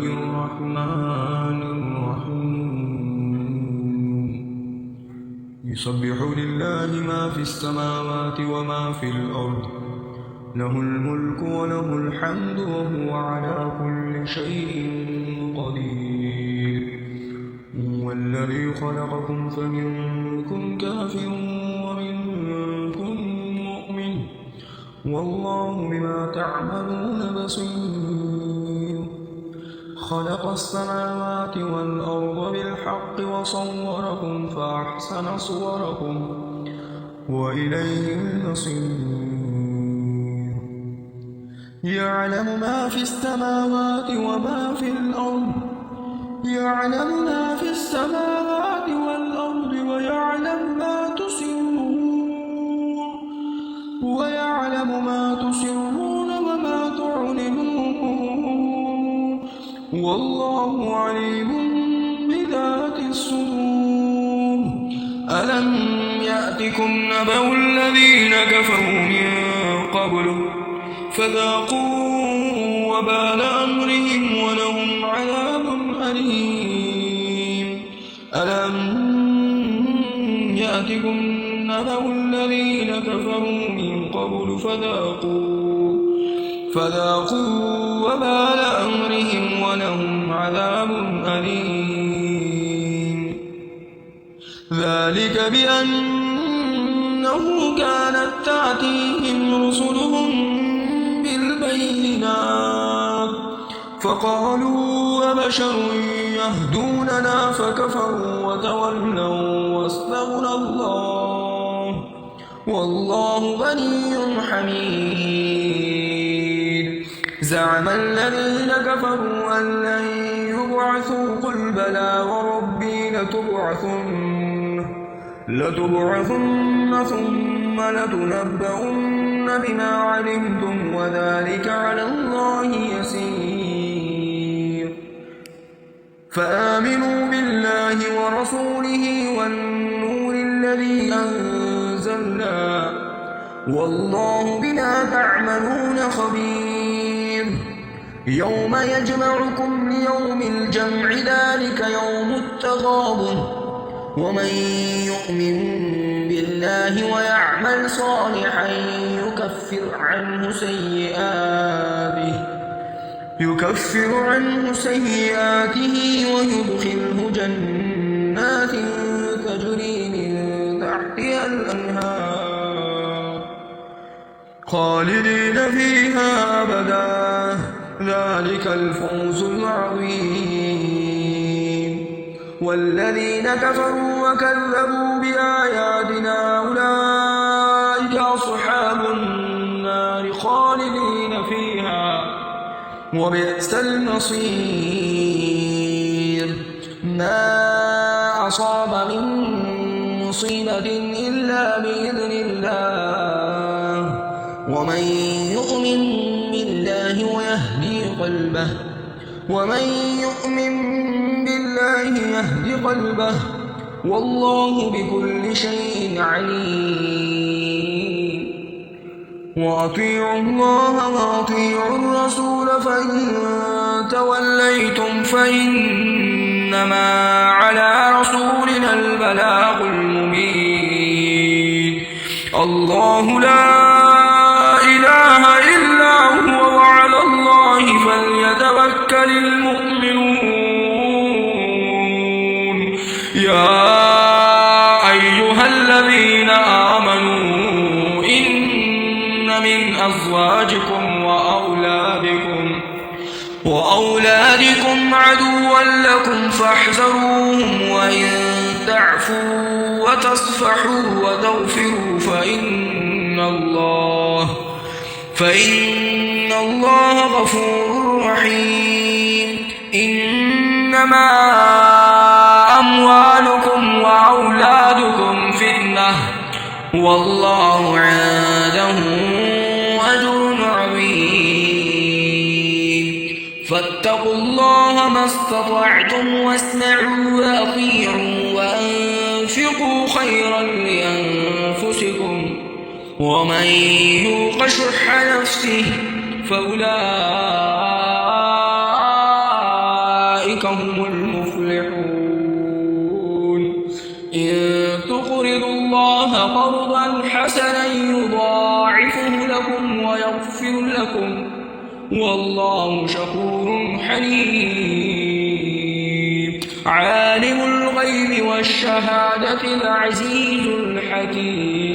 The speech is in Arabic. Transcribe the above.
الرحمن الرحيم يسبح لله ما في السماوات وما في الأرض له الملك وله الحمد وهو على كل شيء قدير هو الذي خلقكم فمنكم كافر ومنكم مؤمن والله بما تعملون بصير خلق السماوات والأرض بالحق وصوركم فأحسن صوركم وإليه المصير يعلم ما في السماوات وما في الأرض يعلم ما في السماوات والأرض ويعلم ما تسرون وما تعلنون والله عليم بذات الصدور ألم يأتكم نبأ الذين كفروا من قبل فذاقوا وبال أمرهم ولهم عذاب أليم ألم يأتكم نبأ الذين كفروا من قبل فذاقوا وبال أمرهم ولهم عذاب أليم ذلك بأنه كانت تأتيهم رسلهم بالبينات فقالوا أبشر يهدوننا فكفروا وتولوا واستغنى الله والله غني حميد زعم الذين كفروا أن لن يبعثوا قل بلى وربي لتبعثن ثم لتنبؤن بما علمتم وذلك على الله يسير فآمنوا بالله ورسوله والنور الذي أنزلنا والله بما تعملون خبير يوم يجمعكم ليوم الجمع ذلك يوم التغابن ومن يؤمن بالله ويعمل صالحا يكفر عنه سيئاته ويدخله جنات تجري من تحتها الأنهار خالدين فيها أبدا ذلك الفوز العظيم والذين كفروا وكذبوا بآياتنا أولئك أصحاب النار خالدين فيها وبئس المصير ما أصاب من مصيبة إلا بإذن الله ومن يؤمن بالله يهدي قلبه والله بكل شيء عليم وأطيعوا الله وأطيعوا الرسول فإن توليتم فإنما على رسولنا البلاغ المبين الله لا إله إلا هو وعلى الله فليتوكل المؤمنون يا أيها الذين آمنوا إن من أزواجكم وأولادكم عدوا لكم فاحذروهم وإن تعفوا وتصفحوا وتغفروا فإن الله غفور رحيم إنما أموالكم وأولادكم فتنة والله عنده أجر عظيم فاتقوا الله ما استطعتم واسمعوا وأطيعوا وأنفقوا خيرا لأنفسكم ومن يوق شح نفسه فأولئك أولئك هم المفلحون إن تقرضوا الله قرضا حسنا يضاعفه لكم ويغفر لكم والله شكور حليم عالم الغيب والشهادة العزيز الحكيم